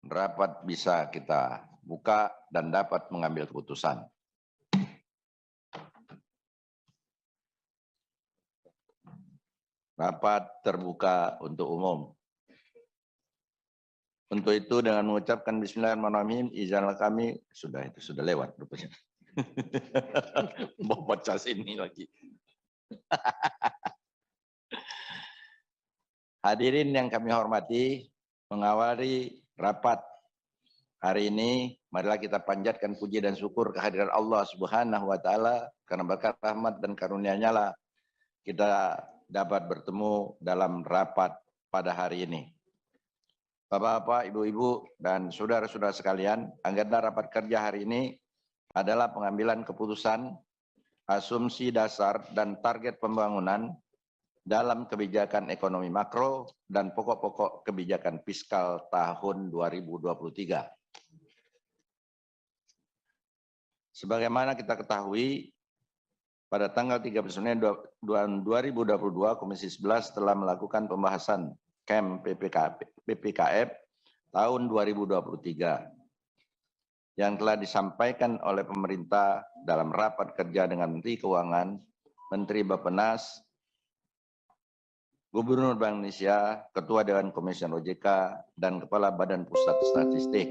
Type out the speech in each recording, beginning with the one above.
rapat bisa kita buka dan dapat mengambil keputusan. Rapat terbuka untuk umum. Untuk itu dengan mengucapkan Bismillahirrahmanirrahim, izinlah kami, sudah lewat rupanya. Mau baca sini lagi. Hadirin yang kami hormati, mengawali rapat hari ini, marilah kita panjatkan puji dan syukur kehadiran Allah Subhanahu wa taala, karena berkat rahmat dan karunia-Nya lah kita dapat bertemu dalam rapat pada hari ini. Bapak-bapak, ibu-ibu, dan saudara-saudara sekalian, agenda rapat kerja hari ini adalah pengambilan keputusan, asumsi dasar dan target pembangunan dalam kebijakan ekonomi makro dan pokok-pokok kebijakan fiskal tahun 2023. Sebagaimana kita ketahui, pada tanggal 13 Mei 2022, Komisi 11 telah melakukan pembahasan KEM PPKF tahun 2023 yang telah disampaikan oleh pemerintah dalam rapat kerja dengan Menteri Keuangan, Menteri Bappenas, Gubernur Bank Indonesia, Ketua Dewan Komisioner OJK, dan Kepala Badan Pusat Statistik.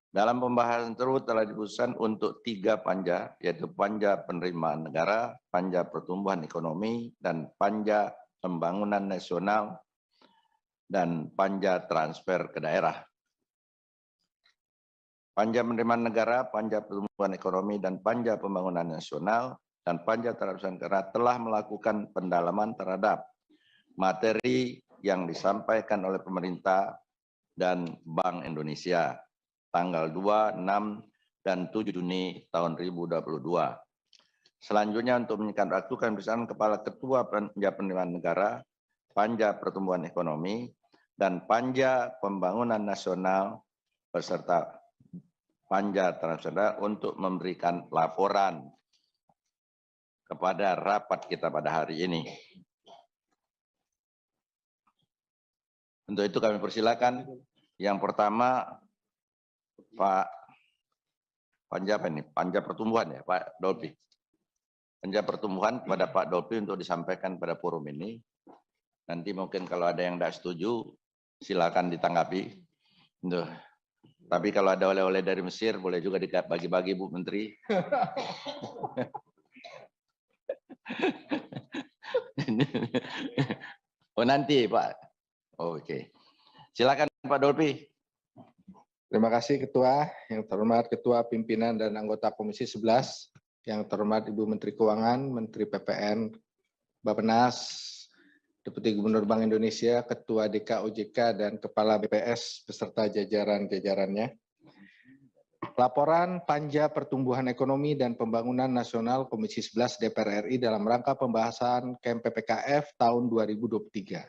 Dalam pembahasan tersebut telah diputuskan untuk 3 panja, yaitu Panja Penerimaan Negara, Panja Pertumbuhan Ekonomi, dan Panja Pembangunan Nasional, dan Panja Transfer ke Daerah. Panja Penerimaan Negara, Panja Pertumbuhan Ekonomi, dan Panja Pembangunan Nasional, dan Panja Transfer ke Daerah telah melakukan pendalaman terhadap materi yang disampaikan oleh pemerintah dan Bank Indonesia tanggal 2, 6, dan 7 Juni tahun 2022. Selanjutnya untuk menyiapkan waktu kami bersama Kepala Ketua Panja Penerimaan Negara, Panja Pertumbuhan Ekonomi, dan Panja Pembangunan Nasional beserta Panja Transfer untuk memberikan laporan kepada rapat kita pada hari ini. Untuk itu kami persilakan yang pertama Pak Panja apa ini? Panja Pertumbuhan ya Pak Dolpi. Panja Pertumbuhan kepada Pak Dolpi untuk disampaikan pada forum ini. Nanti mungkin kalau ada yang tidak setuju silakan ditanggapi. Tapi kalau ada oleh-oleh dari Mesir boleh juga dibagi-bagi Bu Menteri. Oh nanti Pak. Oke. Silakan Pak Dolpi. Terima kasih Ketua, yang terhormat Ketua Pimpinan dan anggota Komisi 11, yang terhormat Ibu Menteri Keuangan, Menteri PPN, Bappenas, Deputi Gubernur Bank Indonesia, Ketua DK OJK, dan Kepala BPS beserta jajaran-jajarannya. Laporan Panja Pertumbuhan Ekonomi dan Pembangunan Nasional Komisi 11 DPR RI dalam rangka pembahasan KEM PPKF tahun 2023.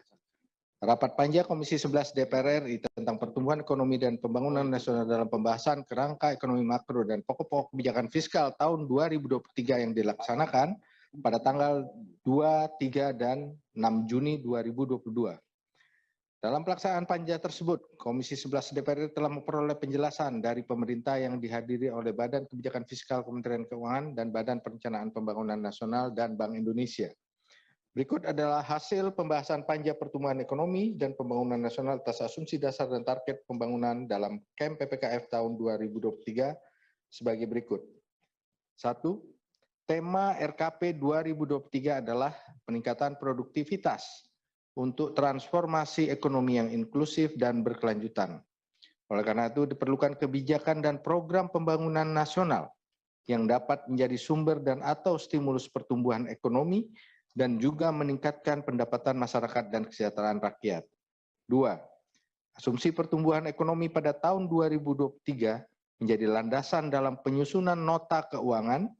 Rapat Panja Komisi 11 DPR RI tentang pertumbuhan ekonomi dan pembangunan nasional dalam pembahasan kerangka ekonomi makro dan pokok-pokok kebijakan fiskal tahun 2023 yang dilaksanakan pada tanggal 2, 3, dan 6 Juni 2022. Dalam pelaksanaan panja tersebut, Komisi 11 DPR RI telah memperoleh penjelasan dari pemerintah yang dihadiri oleh Badan Kebijakan Fiskal Kementerian Keuangan dan Badan Perencanaan Pembangunan Nasional dan Bank Indonesia. Berikut adalah hasil pembahasan Panja Pertumbuhan Ekonomi dan Pembangunan Nasional atas asumsi dasar dan target pembangunan dalam KEM PPKF tahun 2023 sebagai berikut. 1. Tema RKP 2023 adalah peningkatan produktivitas untuk transformasi ekonomi yang inklusif dan berkelanjutan. Oleh karena itu diperlukan kebijakan dan program pembangunan nasional yang dapat menjadi sumber dan atau stimulus pertumbuhan ekonomi dan juga meningkatkan pendapatan masyarakat dan kesejahteraan rakyat. 2. Asumsi pertumbuhan ekonomi pada tahun 2023 menjadi landasan dalam penyusunan nota keuangan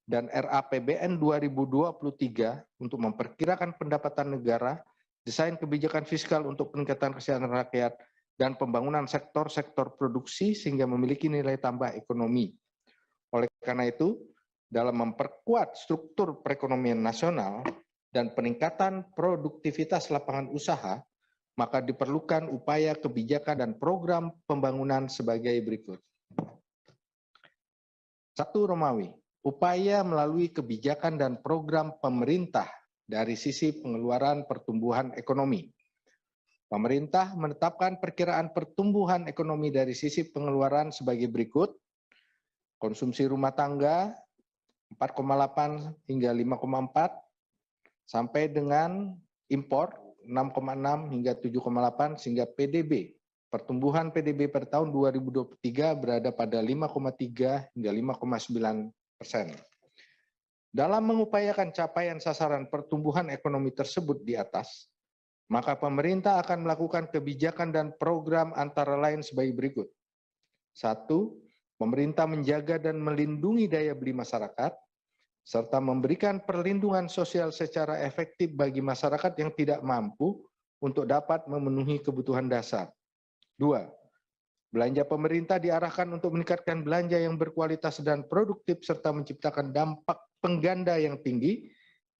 dan RAPBN 2023 untuk memperkirakan pendapatan negara, desain kebijakan fiskal untuk peningkatan kesejahteraan rakyat, dan pembangunan sektor-sektor produksi sehingga memiliki nilai tambah ekonomi. Oleh karena itu, dalam memperkuat struktur perekonomian nasional dan peningkatan produktivitas lapangan usaha, maka diperlukan upaya kebijakan dan program pembangunan sebagai berikut. 1 Romawi, upaya melalui kebijakan dan program pemerintah dari sisi pengeluaran pertumbuhan ekonomi. Pemerintah menetapkan perkiraan pertumbuhan ekonomi dari sisi pengeluaran sebagai berikut. Konsumsi rumah tangga 4,8 hingga 5,4, sampai dengan impor 6,6 hingga 7,8, sehingga PDB, pertumbuhan PDB pada tahun 2023 berada pada 5,3 hingga 5,9%. Dalam mengupayakan capaian sasaran pertumbuhan ekonomi tersebut di atas, maka pemerintah akan melakukan kebijakan dan program antara lain sebagai berikut. 1. Pemerintah menjaga dan melindungi daya beli masyarakat, serta memberikan perlindungan sosial secara efektif bagi masyarakat yang tidak mampu untuk dapat memenuhi kebutuhan dasar. 2. Belanja pemerintah diarahkan untuk meningkatkan belanja yang berkualitas dan produktif serta menciptakan dampak pengganda yang tinggi,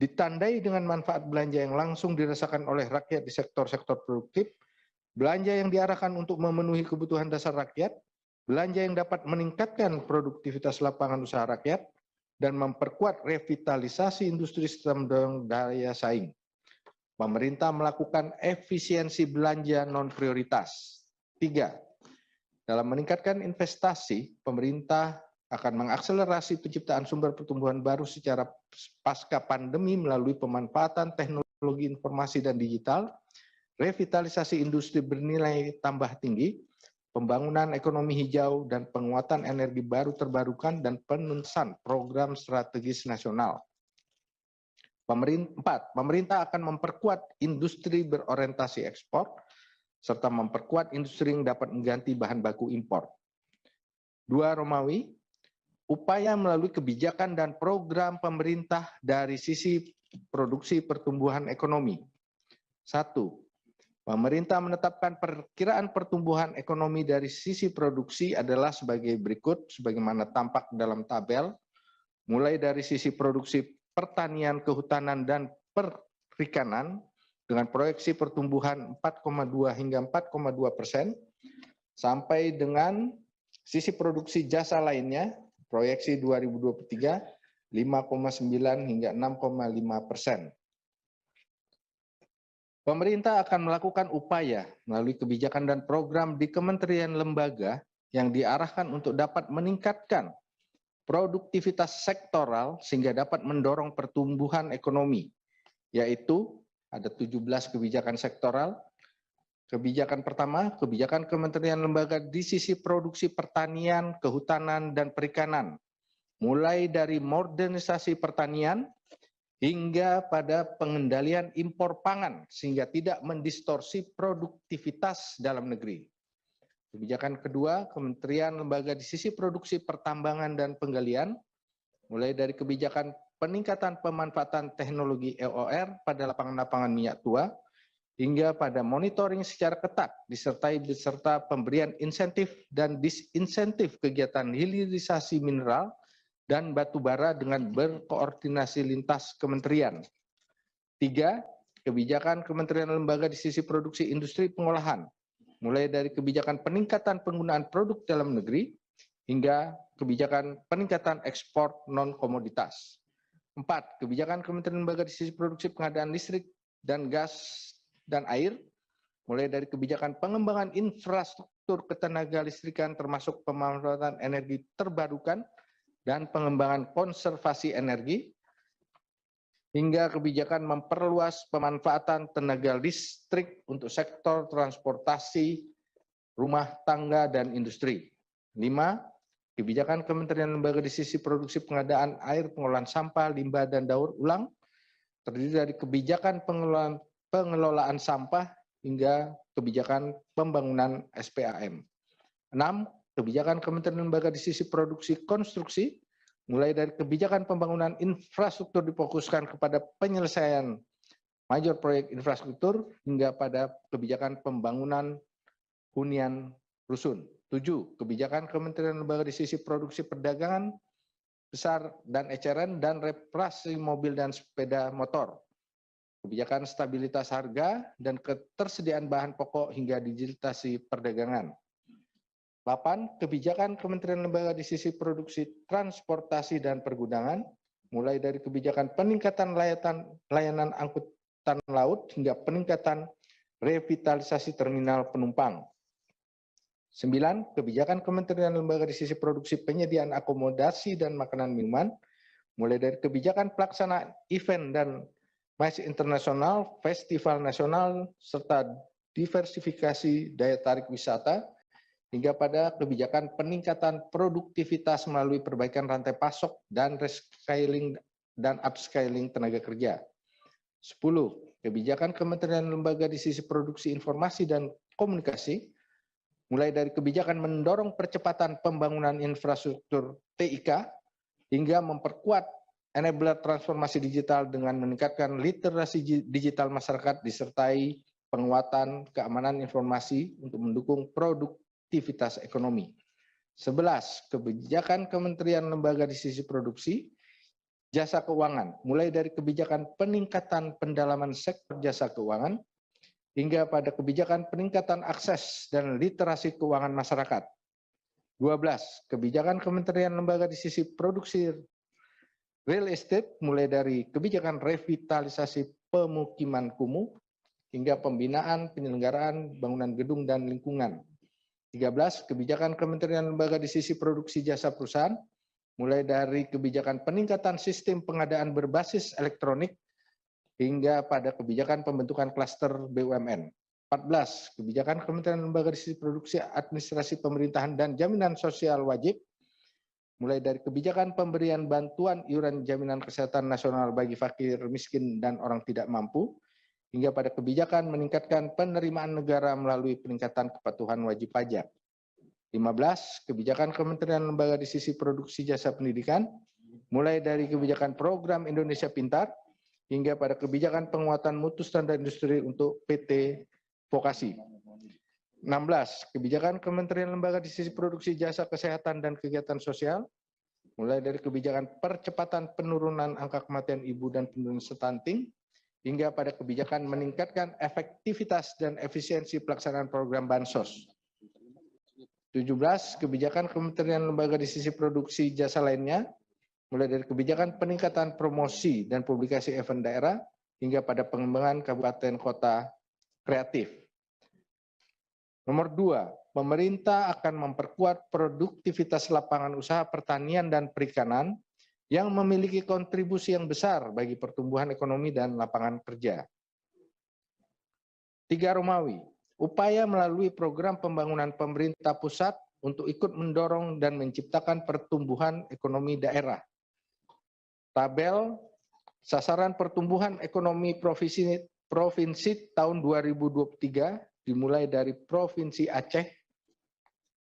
ditandai dengan manfaat belanja yang langsung dirasakan oleh rakyat di sektor-sektor produktif, belanja yang diarahkan untuk memenuhi kebutuhan dasar rakyat, belanja yang dapat meningkatkan produktivitas lapangan usaha rakyat, dan memperkuat revitalisasi industri serta mendorong daya saing. Pemerintah melakukan efisiensi belanja non-prioritas. 3. Dalam meningkatkan investasi, pemerintah akan mengakselerasi penciptaan sumber pertumbuhan baru secara pasca pandemi melalui pemanfaatan teknologi informasi dan digital, revitalisasi industri bernilai tambah tinggi, pembangunan ekonomi hijau, dan penguatan energi baru terbarukan, dan penuntasan program strategis nasional. 4. Pemerintah akan memperkuat industri berorientasi ekspor, serta memperkuat industri yang dapat mengganti bahan baku impor. 2 Romawi, upaya melalui kebijakan dan program pemerintah dari sisi produksi pertumbuhan ekonomi. 1. Pemerintah menetapkan perkiraan pertumbuhan ekonomi dari sisi produksi adalah sebagai berikut, sebagaimana tampak dalam tabel, mulai dari sisi produksi pertanian, kehutanan, dan perikanan, dengan proyeksi pertumbuhan 4,2 hingga 4,2%, sampai dengan sisi produksi jasa lainnya, proyeksi 2023, 5,9 hingga 6,5%. Pemerintah akan melakukan upaya melalui kebijakan dan program di kementerian lembaga yang diarahkan untuk dapat meningkatkan produktivitas sektoral sehingga dapat mendorong pertumbuhan ekonomi, yaitu ada 17 kebijakan sektoral. Kebijakan pertama, kebijakan kementerian lembaga di sisi produksi pertanian, kehutanan, dan perikanan, mulai dari modernisasi pertanian hingga pada pengendalian impor pangan sehingga tidak mendistorsi produktivitas dalam negeri. Kebijakan kedua, kementerian lembaga di sisi produksi pertambangan dan penggalian, mulai dari kebijakan peningkatan pemanfaatan teknologi EOR pada lapangan-lapangan minyak tua, hingga pada monitoring secara ketat disertai beserta pemberian insentif dan disinsentif kegiatan hilirisasi mineral dan batu bara dengan berkoordinasi lintas kementerian. 3. Kebijakan kementerian lembaga di sisi produksi industri pengolahan, mulai dari kebijakan peningkatan penggunaan produk dalam negeri hingga kebijakan peningkatan ekspor non-komoditas. 4. Kebijakan kementerian lembaga di sisi produksi pengadaan listrik dan gas dan air, mulai dari kebijakan pengembangan infrastruktur ketenaga listrikan termasuk pemanfaatan energi terbarukan dan pengembangan konservasi energi, hingga kebijakan memperluas pemanfaatan tenaga listrik untuk sektor transportasi, rumah tangga, dan industri. 5. Kebijakan kementerian lembaga di sisi produksi pengadaan air, pengolahan sampah, limbah, dan daur ulang, terdiri dari kebijakan pengelolaan sampah hingga kebijakan pembangunan SPAM. 6. Kebijakan kementerian lembaga di sisi produksi konstruksi, mulai dari kebijakan pembangunan infrastruktur difokuskan kepada penyelesaian major proyek infrastruktur hingga pada kebijakan pembangunan hunian rusun. 7. Kebijakan kementerian lembaga di sisi produksi perdagangan besar dan eceran dan reparasi mobil dan sepeda motor, kebijakan stabilitas harga dan ketersediaan bahan pokok hingga digitalisasi perdagangan. 8. Kebijakan kementerian lembaga di sisi produksi, transportasi, dan pergudangan, mulai dari kebijakan peningkatan layanan angkutan laut hingga peningkatan revitalisasi terminal penumpang. 9. Kebijakan kementerian lembaga di sisi produksi, penyediaan akomodasi dan makanan minuman, mulai dari kebijakan pelaksanaan event dan MICE internasional, festival nasional, serta diversifikasi daya tarik wisata, hingga pada kebijakan peningkatan produktivitas melalui perbaikan rantai pasok dan reskilling dan upskilling tenaga kerja. 10. Kebijakan kementerian lembaga di sisi produksi informasi dan komunikasi, mulai dari kebijakan mendorong percepatan pembangunan infrastruktur TIK, hingga memperkuat enabler transformasi digital dengan meningkatkan literasi digital masyarakat disertai penguatan keamanan informasi untuk mendukung produktivitas ekonomi. 11. Kebijakan kementerian lembaga di sisi produksi, jasa keuangan, mulai dari kebijakan peningkatan pendalaman sektor jasa keuangan, hingga pada kebijakan peningkatan akses dan literasi keuangan masyarakat. 12. Kebijakan kementerian lembaga di sisi produksi real estate, mulai dari kebijakan revitalisasi pemukiman kumuh, hingga pembinaan penyelenggaraan bangunan gedung dan lingkungan. 13. Kebijakan kementerian lembaga di sisi produksi jasa perusahaan, mulai dari kebijakan peningkatan sistem pengadaan berbasis elektronik, hingga pada kebijakan pembentukan klaster BUMN. 14. Kebijakan kementerian lembaga di sisi produksi administrasi pemerintahan dan jaminan sosial wajib, mulai dari kebijakan pemberian bantuan iuran jaminan kesehatan nasional bagi fakir, miskin, dan orang tidak mampu, hingga pada kebijakan meningkatkan penerimaan negara melalui peningkatan kepatuhan wajib pajak. 15. Kebijakan kementerian lembaga di sisi produksi jasa pendidikan, mulai dari kebijakan program Indonesia Pintar, hingga pada kebijakan penguatan mutu standar industri untuk PT Vokasi. 16. Kebijakan kementerian lembaga di sisi produksi jasa kesehatan dan kegiatan sosial, mulai dari kebijakan percepatan penurunan angka kematian ibu dan penurunan stunting, hingga pada kebijakan meningkatkan efektivitas dan efisiensi pelaksanaan program Bansos. 17. Kebijakan kementerian lembaga di sisi produksi jasa lainnya, mulai dari kebijakan peningkatan promosi dan publikasi event daerah, hingga pada pengembangan kabupaten kota kreatif. Nomor 2, pemerintah akan memperkuat produktivitas lapangan usaha pertanian dan perikanan yang memiliki kontribusi yang besar bagi pertumbuhan ekonomi dan lapangan kerja. 3 Romawi, upaya melalui program pembangunan pemerintah pusat untuk ikut mendorong dan menciptakan pertumbuhan ekonomi daerah. Tabel sasaran pertumbuhan ekonomi provinsi tahun 2023 dimulai dari Provinsi Aceh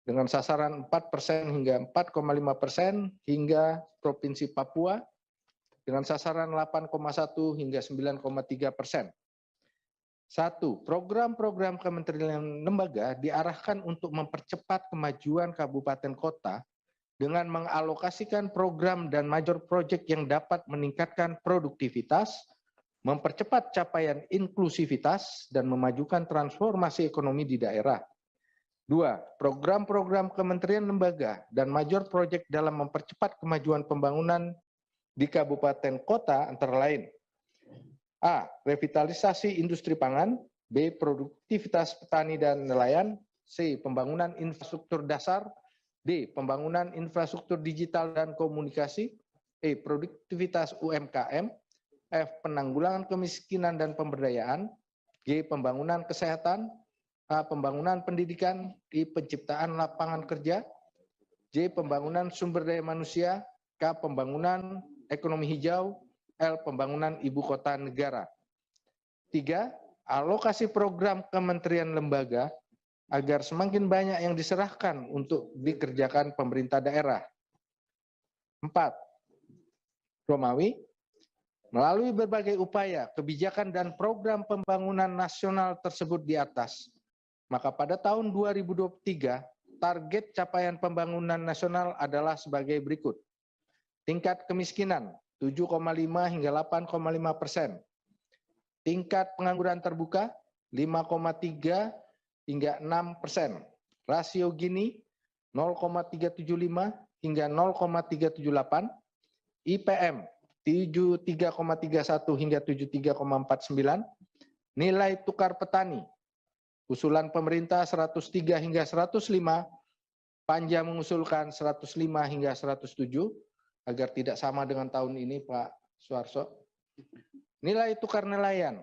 dengan sasaran 4% hingga 4,5%, hingga Provinsi Papua dengan sasaran 8,1 hingga 9,3%. 1. Program-program kementerian lembaga diarahkan untuk mempercepat kemajuan kabupaten kota dengan mengalokasikan program dan major project yang dapat meningkatkan produktivitas, mempercepat capaian inklusivitas, dan memajukan transformasi ekonomi di daerah. 2. Program-program kementerian lembaga dan major project dalam mempercepat kemajuan pembangunan di kabupaten kota antara lain: A. Revitalisasi industri pangan, B. Produktivitas petani dan nelayan, C. Pembangunan infrastruktur dasar, D. Pembangunan infrastruktur digital dan komunikasi, E. Produktivitas UMKM, F. Penanggulangan kemiskinan dan pemberdayaan, G. Pembangunan kesehatan, A. Pembangunan pendidikan, I. Penciptaan lapangan kerja, J. Pembangunan sumber daya manusia, K. Pembangunan ekonomi hijau, L. Pembangunan ibu kota negara. 3. Alokasi program kementerian lembaga agar semakin banyak yang diserahkan untuk dikerjakan pemerintah daerah. 4. Romawi, melalui berbagai upaya, kebijakan dan program pembangunan nasional tersebut di atas, maka pada tahun 2023, target capaian pembangunan nasional adalah sebagai berikut. Tingkat kemiskinan 7,5 hingga 8,5%. Tingkat pengangguran terbuka 5,3 hingga 6%. Rasio Gini 0,375 hingga 0,378. IPM 73,31 hingga 73,49. Nilai tukar petani usulan pemerintah 103 hingga 105. Panja mengusulkan 105 hingga 107 agar tidak sama dengan tahun ini, Pak Suarso. Nilai tukar nelayan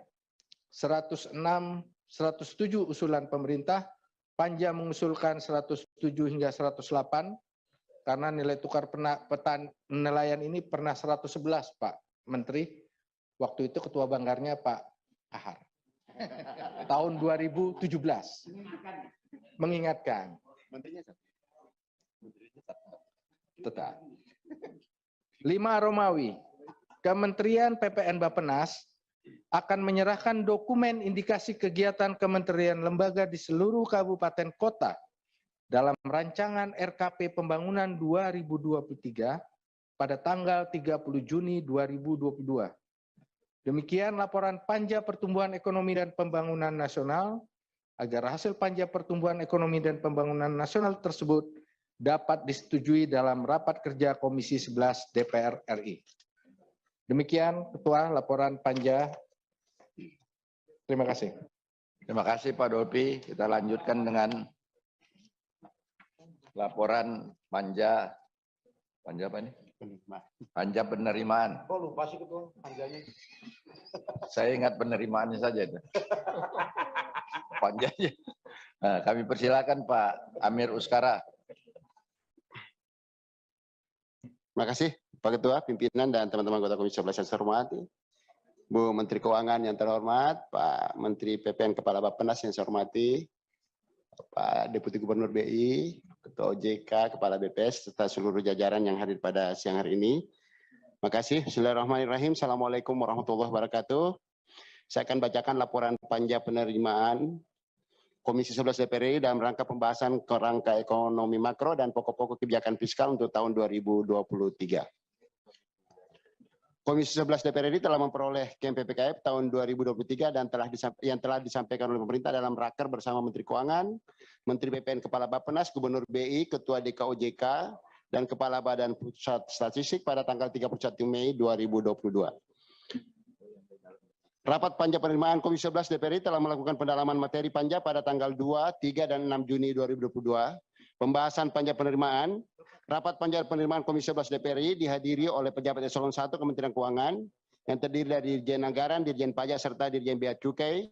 106, 107 usulan pemerintah, Panja mengusulkan 107 hingga 108 karena nilai tukar nelayan ini pernah 111, Pak Menteri. Waktu itu ketua banggarnya Pak Ahar. Tahun 2017. Mengingatkan. Tetap. 5 Romawi. Kementerian PPN Bappenas akan menyerahkan dokumen indikasi kegiatan kementerian lembaga di seluruh kabupaten kota dalam rancangan RKP Pembangunan 2023 pada tanggal 30 Juni 2022. Demikian laporan Panja Pertumbuhan Ekonomi dan Pembangunan Nasional. Agar hasil Panja Pertumbuhan Ekonomi dan Pembangunan Nasional tersebut dapat disetujui dalam rapat kerja Komisi 11 DPR RI. Demikian Ketua laporan Panja. Terima kasih. Terima kasih Pak Dolpi. Kita lanjutkan dengan laporan Panja. Panja apa nih? Panja penerimaan. Oh lupa sih Ketua panjanya. Saya ingat penerimaannya saja itu. Panjanya. Nah, kami persilakan Pak Amir Uskara. Terima kasih Pak Ketua, pimpinan dan teman-teman anggota Komisi 11 yang saya hormati. Bu Menteri Keuangan yang terhormat, Pak Menteri PPN Kepala Bappenas yang saya hormati, Pak Deputi Gubernur BI, Ketua OJK, Kepala BPS, serta seluruh jajaran yang hadir pada siang hari ini. Terima kasih. Bismillahirrahmanirrahim. Assalamualaikum warahmatullahi wabarakatuh. Saya akan bacakan laporan Panja penerimaan Komisi 11 DPR RI dalam rangka pembahasan kerangka ekonomi makro dan pokok-pokok kebijakan fiskal untuk tahun 2023. Komisi 11 DPR RI telah memperoleh KMPPKF tahun 2023 dan yang telah disampaikan oleh pemerintah dalam raker bersama Menteri Keuangan, Menteri BPN Kepala Bappenas, Gubernur BI, Ketua DKOJK, dan Kepala Badan Pusat Statistik pada tanggal 31 Mei 2022. Rapat Panja Penerimaan Komisi 11 DPR RI telah melakukan pendalaman materi panja pada tanggal 2, 3, dan 6 Juni 2022. Pembahasan Panja Penerimaan. Rapat Panja Penerimaan Komisi 11 DPR RI dihadiri oleh pejabat eselon 1 Kementerian Keuangan yang terdiri dari Dirjen Anggaran, Dirjen Pajak, serta Dirjen Bea Cukai,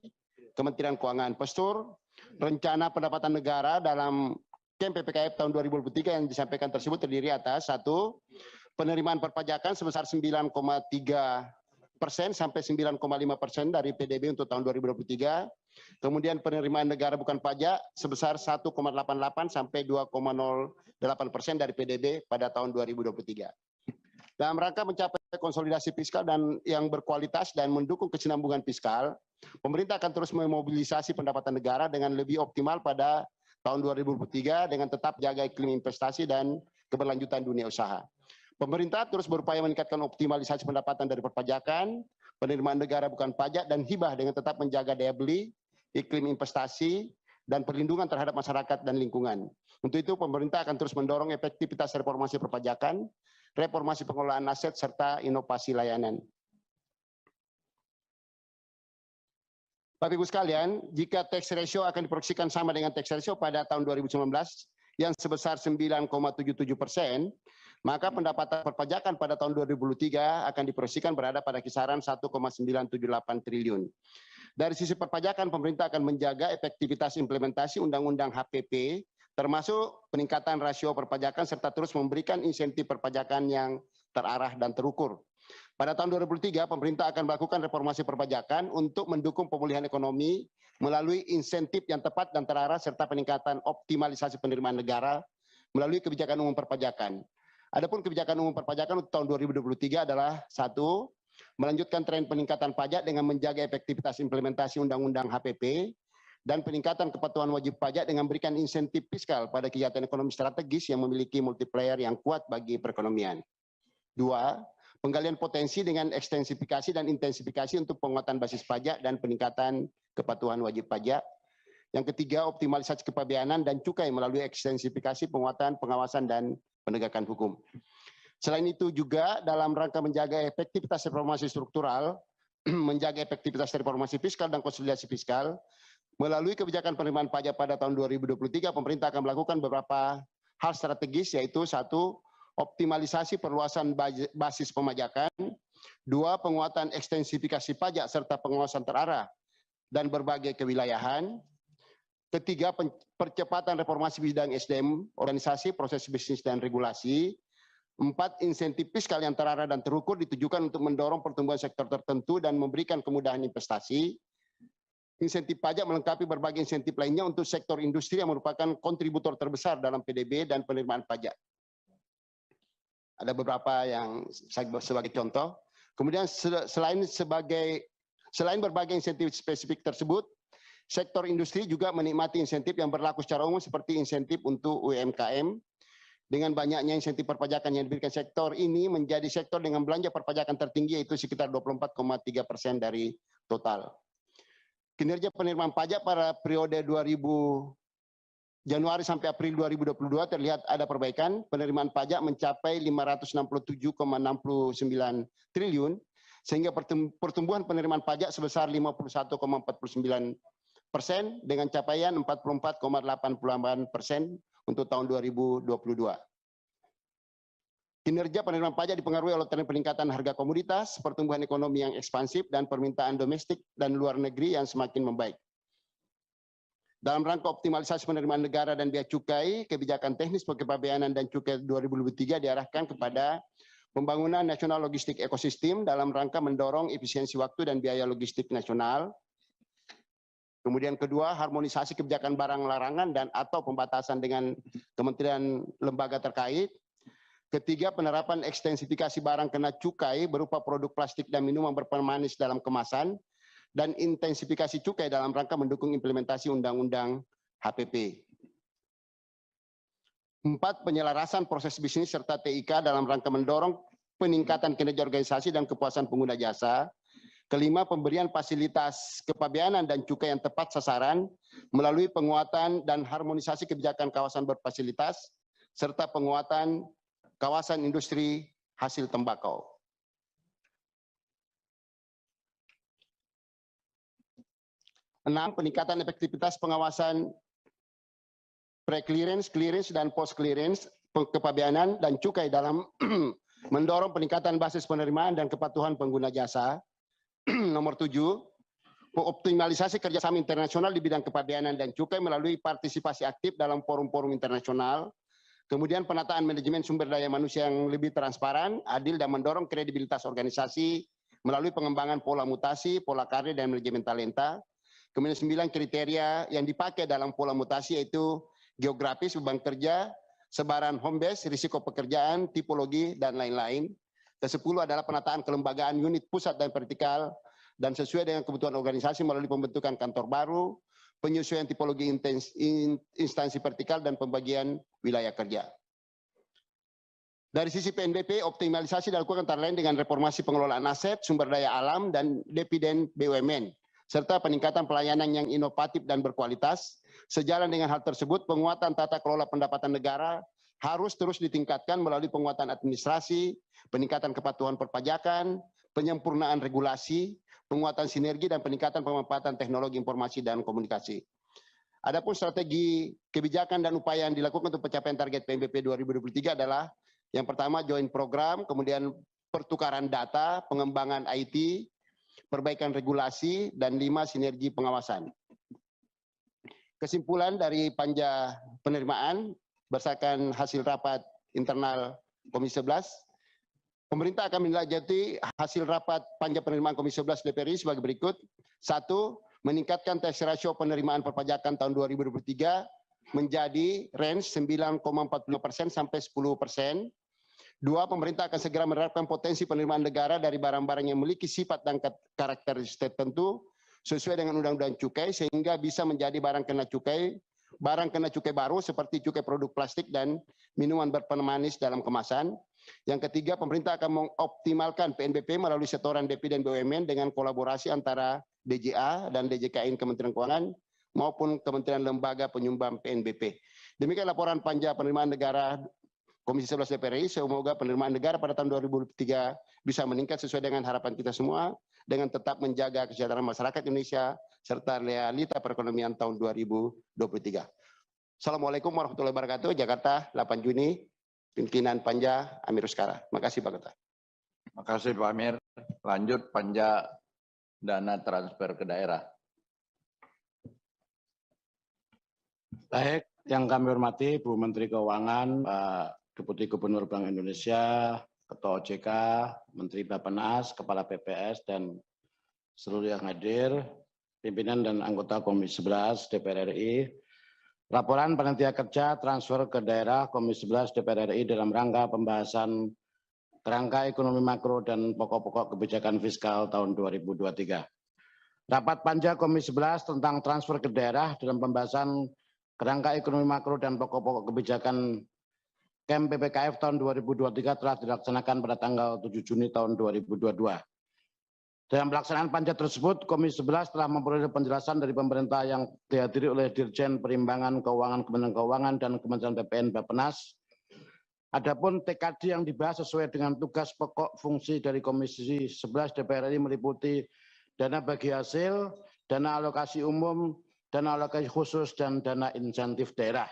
Kementerian Keuangan. Pestur, rencana pendapatan negara dalam KMPPKF tahun 2023 yang disampaikan tersebut terdiri atas 1. Penerimaan perpajakan sebesar 9,3% sampai 9,5% dari PDB untuk tahun 2023. Kemudian penerimaan negara bukan pajak sebesar 1,88 sampai 2,08% dari PDB pada tahun 2023. Dalam rangka mencapai konsolidasi fiskal dan yang berkualitas dan mendukung kesinambungan fiskal, pemerintah akan terus memobilisasi pendapatan negara dengan lebih optimal pada tahun 2023 dengan tetap jaga iklim investasi dan keberlanjutan dunia usaha. Pemerintah terus berupaya meningkatkan optimalisasi pendapatan dari perpajakan, penerimaan negara bukan pajak, dan hibah dengan tetap menjaga daya beli, iklim investasi, dan perlindungan terhadap masyarakat dan lingkungan. Untuk itu, pemerintah akan terus mendorong efektivitas reformasi perpajakan, reformasi pengelolaan aset, serta inovasi layanan. Bapak Ibu sekalian, jika tax ratio akan diproyeksikan sama dengan tax ratio pada tahun 2019 yang sebesar 9,77%, maka pendapatan perpajakan pada tahun 2023 akan diproyeksikan berada pada kisaran 1,978 triliun. Dari sisi perpajakan, pemerintah akan menjaga efektivitas implementasi Undang-Undang HPP, termasuk peningkatan rasio perpajakan serta terus memberikan insentif perpajakan yang terarah dan terukur. Pada tahun 2023, pemerintah akan melakukan reformasi perpajakan untuk mendukung pemulihan ekonomi melalui insentif yang tepat dan terarah serta peningkatan optimalisasi penerimaan negara melalui kebijakan umum perpajakan. Adapun kebijakan umum perpajakan untuk tahun 2023 adalah 1. Melanjutkan tren peningkatan pajak dengan menjaga efektivitas implementasi Undang-Undang HPP dan peningkatan kepatuhan wajib pajak dengan memberikan insentif fiskal pada kegiatan ekonomi strategis yang memiliki multiplier yang kuat bagi perekonomian. 2. penggalian potensi dengan ekstensifikasi dan intensifikasi untuk penguatan basis pajak dan peningkatan kepatuhan wajib pajak. Yang ketiga, optimalisasi kepabeanan dan cukai melalui ekstensifikasi penguatan pengawasan dan penegakan hukum. Selain itu juga dalam rangka menjaga efektivitas reformasi struktural, menjaga efektivitas reformasi fiskal dan konsolidasi fiskal, melalui kebijakan penerimaan pajak pada tahun 2023, pemerintah akan melakukan beberapa hal strategis, yaitu satu, optimalisasi perluasan basis pemajakan, dua, penguatan ekstensifikasi pajak serta pengawasan terarah dan berbagai kewilayahan, ketiga, percepatan reformasi bidang SDM, organisasi, proses bisnis dan regulasi, empat, insentif fiskal yang terarah dan terukur ditujukan untuk mendorong pertumbuhan sektor tertentu dan memberikan kemudahan investasi. Insentif pajak melengkapi berbagai insentif lainnya untuk sektor industri yang merupakan kontributor terbesar dalam PDB dan penerimaan pajak. Ada beberapa yang sebagai contoh. Kemudian selain berbagai insentif spesifik tersebut, sektor industri juga menikmati insentif yang berlaku secara umum seperti insentif untuk UMKM. Dengan banyaknya insentif perpajakan yang diberikan sektor ini menjadi sektor dengan belanja perpajakan tertinggi, yaitu sekitar 24,3% dari total. Kinerja penerimaan pajak pada periode Januari sampai April 2022 terlihat ada perbaikan. Penerimaan pajak mencapai 567,69 triliun, sehingga pertumbuhan penerimaan pajak sebesar 51,49% dengan capaian 44,88% untuk tahun 2022. Kinerja penerimaan pajak dipengaruhi oleh tren peningkatan harga komoditas, pertumbuhan ekonomi yang ekspansif, dan permintaan domestik dan luar negeri yang semakin membaik. Dalam rangka optimalisasi penerimaan negara dan biaya cukai, kebijakan teknis kepabeanan dan cukai 2023 diarahkan kepada pembangunan nasional logistik ekosistem dalam rangka mendorong efisiensi waktu dan biaya logistik nasional. Kemudian kedua, harmonisasi kebijakan barang larangan dan atau pembatasan dengan kementerian lembaga terkait. Ketiga, penerapan ekstensifikasi barang kena cukai berupa produk plastik dan minuman berpemanis dalam kemasan, dan intensifikasi cukai dalam rangka mendukung implementasi Undang-Undang HPP. Empat, penyelarasan proses bisnis serta TIK dalam rangka mendorong peningkatan kinerja organisasi dan kepuasan pengguna jasa. Kelima, pemberian fasilitas kepabeanan dan cukai yang tepat sasaran melalui penguatan dan harmonisasi kebijakan kawasan berfasilitas serta penguatan kawasan industri hasil tembakau. 6, peningkatan efektivitas pengawasan pre-clearance, clearance, dan post-clearance kepabeanan dan cukai dalam mendorong peningkatan basis penerimaan dan kepatuhan pengguna jasa. Nomor 7, optimalisasi kerjasama internasional di bidang kepabeanan dan cukai melalui partisipasi aktif dalam forum-forum internasional. Kemudian penataan manajemen sumber daya manusia yang lebih transparan, adil, dan mendorong kredibilitas organisasi melalui pengembangan pola mutasi, pola karir, dan manajemen talenta. Kemudian 9, kriteria yang dipakai dalam pola mutasi yaitu geografis, beban kerja, sebaran home base, risiko pekerjaan, tipologi, dan lain-lain. Ke-10 adalah penataan kelembagaan unit pusat dan vertikal dan sesuai dengan kebutuhan organisasi melalui pembentukan kantor baru, penyesuaian tipologi instansi vertikal, dan pembagian wilayah kerja. Dari sisi PNBP, optimalisasi dilakukan antara lain dengan reformasi pengelolaan aset, sumber daya alam, dan dividen BUMN, serta peningkatan pelayanan yang inovatif dan berkualitas. Sejalan dengan hal tersebut, penguatan tata kelola pendapatan negara harus terus ditingkatkan melalui penguatan administrasi, peningkatan kepatuhan perpajakan, penyempurnaan regulasi, penguatan sinergi, dan peningkatan pemanfaatan teknologi informasi dan komunikasi. Adapun strategi kebijakan dan upaya yang dilakukan untuk pencapaian target PNBP 2023 adalah yang pertama joint program, kemudian pertukaran data, pengembangan IT, perbaikan regulasi, dan 5, sinergi pengawasan. Kesimpulan dari panja penerimaan berdasarkan hasil rapat internal Komisi 11, pemerintah akan menindaklanjuti hasil rapat panja penerimaan Komisi 11 DPR RI sebagai berikut. 1, meningkatkan tax ratio penerimaan perpajakan tahun 2023 menjadi range 9,40% sampai 10%. 2, pemerintah akan segera menerapkan potensi penerimaan negara dari barang-barang yang memiliki sifat dan karakteristik tertentu sesuai dengan Undang-Undang Cukai sehingga bisa menjadi barang kena cukai baru seperti cukai produk plastik dan minuman berpemanis dalam kemasan. Yang ketiga, pemerintah akan mengoptimalkan PNBP melalui setoran DP dan BUMN dengan kolaborasi antara DJA dan DJKN Kementerian Keuangan maupun Kementerian Lembaga Penyumbang PNBP. Demikian laporan panja penerimaan negara Komisi 11 DPR RI. Semoga penerimaan negara pada tahun 2023 bisa meningkat sesuai dengan harapan kita semua, dengan tetap menjaga kesejahteraan masyarakat Indonesia serta realita perekonomian tahun 2023. Assalamualaikum warahmatullahi wabarakatuh. Jakarta, 8 Juni, pimpinan Panja Amir Uskara. Terima kasih Pak Ketua. Terima kasih Pak Amir. Lanjut panja dana transfer ke daerah. Baik, yang kami hormati Bu Menteri Keuangan, Pak Deputi Gubernur Bank Indonesia, Ketua OJK, Menteri Bappenas, Kepala BPS, dan seluruh yang hadir, pimpinan dan anggota Komisi 11 DPR RI. Laporan panitia kerja transfer ke daerah Komisi 11 DPR RI dalam rangka pembahasan kerangka ekonomi makro dan pokok-pokok kebijakan fiskal tahun 2023. Rapat panja Komisi 11 tentang transfer ke daerah dalam pembahasan kerangka ekonomi makro dan pokok-pokok kebijakan KEM PPKF tahun 2023 telah dilaksanakan pada tanggal 7 Juni tahun 2022. Dalam pelaksanaan panja tersebut, Komisi 11 telah memperoleh penjelasan dari pemerintah yang dihadiri oleh Dirjen Perimbangan Keuangan Kementerian Keuangan dan Kementerian PPN Bappenas. Adapun TKD yang dibahas sesuai dengan tugas pokok fungsi dari Komisi 11 DPR RI meliputi dana bagi hasil, dana alokasi umum, dana alokasi khusus, dan dana insentif daerah.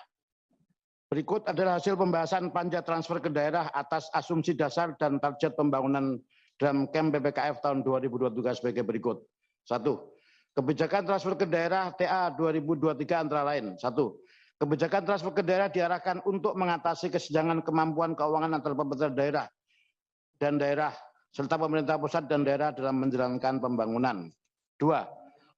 Berikut adalah hasil pembahasan panja transfer ke daerah atas asumsi dasar dan target pembangunan dalam KEM PPKF tahun 2023 sebagai berikut. 1. Kebijakan transfer ke daerah TA 2023 antara lain. 1. Kebijakan transfer ke daerah diarahkan untuk mengatasi kesenjangan kemampuan keuangan antara pemerintah daerah dan daerah, serta pemerintah pusat dan daerah dalam menjalankan pembangunan. 2.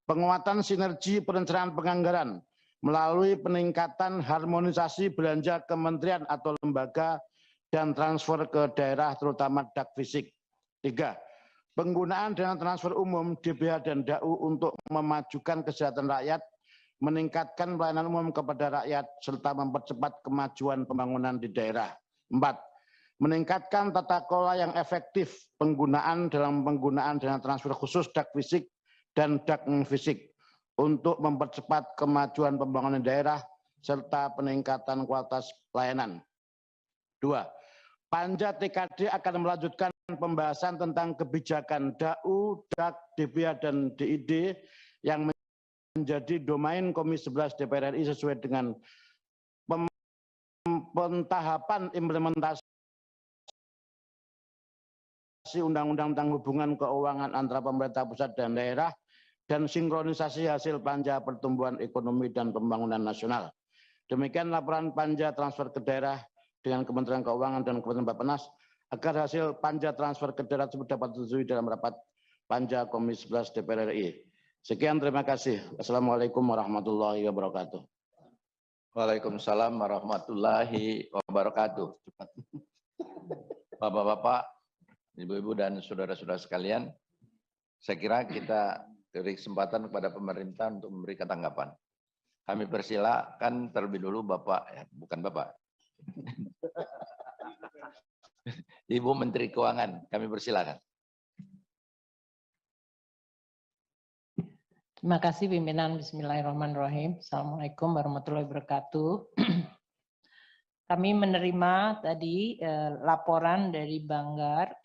Penguatan sinergi perencanaan penganggaran melalui peningkatan harmonisasi belanja kementerian atau lembaga dan transfer ke daerah terutama dak fisik. 3. Penggunaan dana transfer umum DBH dan DAU untuk memajukan kesejahteraan rakyat, meningkatkan pelayanan umum kepada rakyat, serta mempercepat kemajuan pembangunan di daerah. 4. Meningkatkan tata kelola yang efektif penggunaan dana transfer khusus dak fisik dan dak non-fisik untuk mempercepat kemajuan pembangunan daerah serta peningkatan kualitas pelayanan. 2. Panja TKD akan melanjutkan pembahasan tentang kebijakan DAU, DAK, DBH, dan DID yang menjadi domain Komisi 11 DPR RI sesuai dengan pentahapan implementasi Undang-Undang tentang hubungan keuangan antara pemerintah pusat dan daerah dan sinkronisasi hasil panja pertumbuhan ekonomi dan pembangunan nasional. Demikian laporan panja transfer ke daerah dengan Kementerian Keuangan dan Kementerian Bappenas agar hasil panja transfer ke daerah tersebut dapat disetujui dalam rapat panja Komisi 11 DPR RI. Sekian, terima kasih. Wassalamualaikum warahmatullahi wabarakatuh. Waalaikumsalam warahmatullahi wabarakatuh. Bapak-bapak, ibu-ibu dan saudara-saudara sekalian, saya kira kita beri kesempatan kepada pemerintah untuk memberikan tanggapan. Kami persilakan terlebih dulu Bapak, bukan Bapak, Ibu Menteri Keuangan, kami persilakan. Terima kasih pimpinan. Bismillahirrahmanirrahim. Assalamualaikum warahmatullahi wabarakatuh. Kami menerima tadi laporan dari Banggar,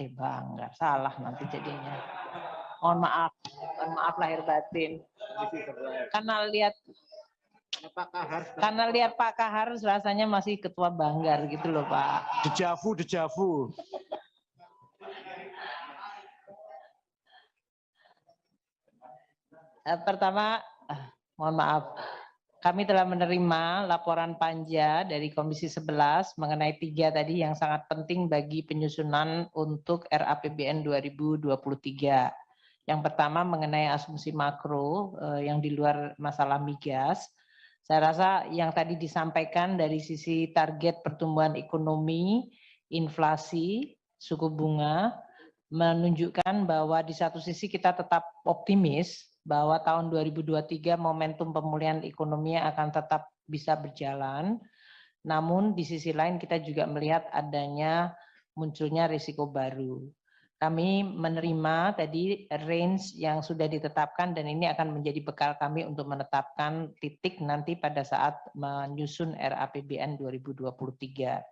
salah nanti jadinya. Mohon maaf lahir batin. Karena lihat Pak Kahar rasanya masih ketua Banggar gitu loh Pak. Dejavu. Pertama, mohon maaf, kami telah menerima laporan panja dari Komisi 11 mengenai 3 tadi yang sangat penting bagi penyusunan untuk RAPBN 2023. Yang pertama mengenai asumsi makro yang di luar masalah migas. Saya rasa yang tadi disampaikan dari sisi target pertumbuhan ekonomi, inflasi, suku bunga, menunjukkan bahwa di satu sisi kita tetap optimis bahwa tahun 2023 momentum pemulihan ekonomi akan tetap bisa berjalan. Namun di sisi lain kita juga melihat adanya munculnya risiko baru. Kami menerima tadi range yang sudah ditetapkan dan ini akan menjadi bekal kami untuk menetapkan titik nanti pada saat menyusun RAPBN 2023.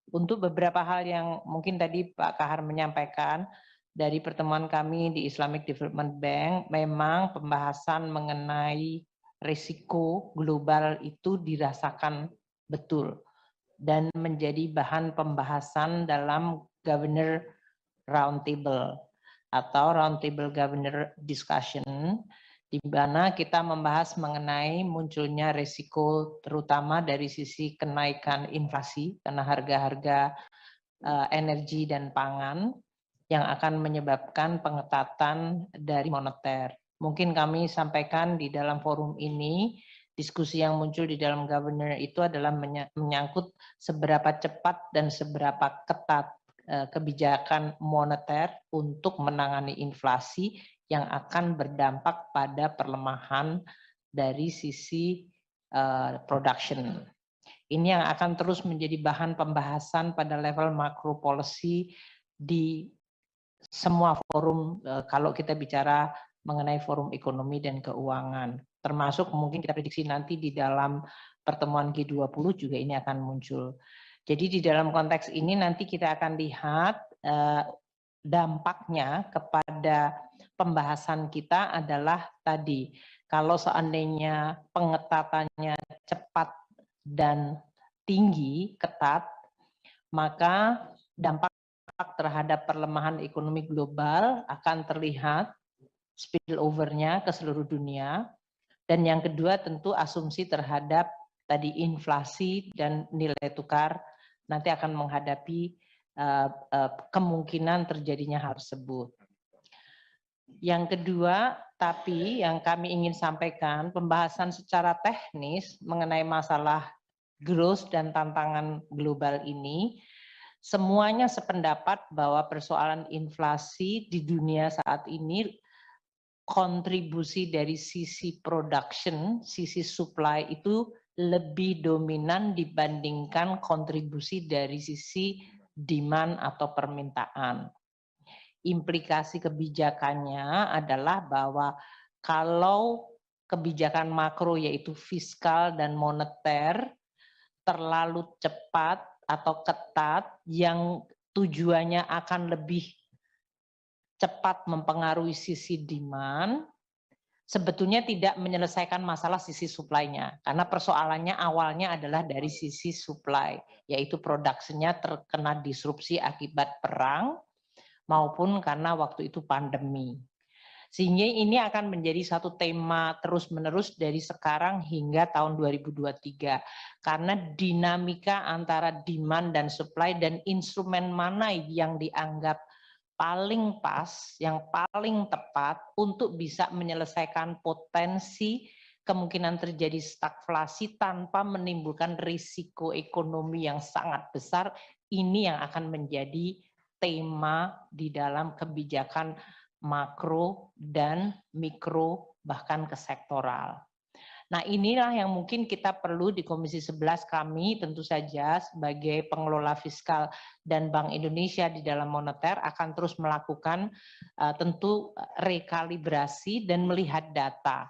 Untuk beberapa hal yang mungkin tadi Pak Kahar menyampaikan, dari pertemuan kami di Islamic Development Bank, memang pembahasan mengenai risiko global itu dirasakan betul dan menjadi bahan pembahasan dalam Governor Roundtable atau Roundtable Governor Discussion, di mana kita membahas mengenai munculnya risiko terutama dari sisi kenaikan inflasi karena harga-harga energi dan pangan yang akan menyebabkan pengetatan dari moneter. Mungkin kami sampaikan di dalam forum ini, diskusi yang muncul di dalam Governor itu adalah menyangkut seberapa cepat dan seberapa ketat kebijakan moneter untuk menangani inflasi yang akan berdampak pada perlemahan dari sisi production. Ini yang akan terus menjadi bahan pembahasan pada level macro policy di semua forum kalau kita bicara mengenai forum ekonomi dan keuangan. Termasuk mungkin kita prediksi nanti di dalam pertemuan G20 juga ini akan muncul. Jadi di dalam konteks ini nanti kita akan lihat dampaknya kepada pembahasan kita adalah tadi, kalau seandainya pengetatannya cepat dan tinggi, ketat, maka dampak terhadap perlemahan ekonomi global akan terlihat spillover-nya ke seluruh dunia. Dan yang kedua tentu asumsi terhadap tadi inflasi dan nilai tukar nanti akan menghadapi kemungkinan terjadinya hal tersebut. Yang kedua, tapi yang kami ingin sampaikan, pembahasan secara teknis mengenai masalah growth dan tantangan global ini, semuanya sependapat bahwa persoalan inflasi di dunia saat ini, kontribusi dari sisi production, sisi supply itu lebih dominan dibandingkan kontribusi dari sisi demand atau permintaan. Implikasi kebijakannya adalah bahwa kalau kebijakan makro yaitu fiskal dan moneter terlalu cepat atau ketat yang tujuannya akan lebih cepat mempengaruhi sisi demand, sebetulnya tidak menyelesaikan masalah sisi supply-nya. Karena persoalannya awalnya adalah dari sisi supply, yaitu produksinya terkena disrupsi akibat perang, maupun karena waktu itu pandemi. Sehingga ini akan menjadi satu tema terus-menerus dari sekarang hingga tahun 2023. Karena dinamika antara demand dan supply dan instrumen mana yang dianggap paling pas, yang paling tepat untuk bisa menyelesaikan potensi kemungkinan terjadi stagflasi tanpa menimbulkan risiko ekonomi yang sangat besar, ini yang akan menjadi tema di dalam kebijakan makro dan mikro bahkan ke sektoral. Nah, inilah yang mungkin kita perlu di Komisi 11 kami tentu saja sebagai pengelola fiskal dan Bank Indonesia di dalam moneter akan terus melakukan tentu rekalibrasi dan melihat data.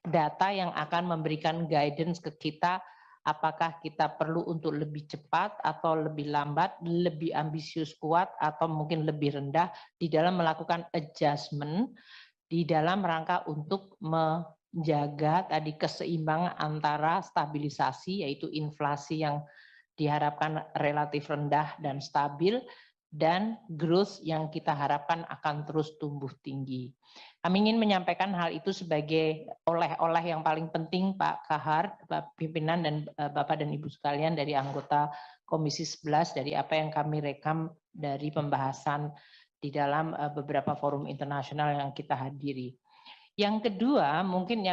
Data yang akan memberikan guidance ke kita apakah kita perlu untuk lebih cepat atau lebih lambat, lebih ambisius kuat atau mungkin lebih rendah di dalam melakukan adjustment di dalam rangka untuk menjaga tadi keseimbangan antara stabilisasi yaitu inflasi yang diharapkan relatif rendah dan stabil dan growth yang kita harapkan akan terus tumbuh tinggi. Kami ingin menyampaikan hal itu sebagai oleh-oleh yang paling penting Pak Kahar, Pak Pimpinan dan Bapak dan Ibu sekalian dari anggota Komisi 11 dari apa yang kami rekam dari pembahasan di dalam beberapa forum internasional yang kita hadiri. Yang kedua, mungkin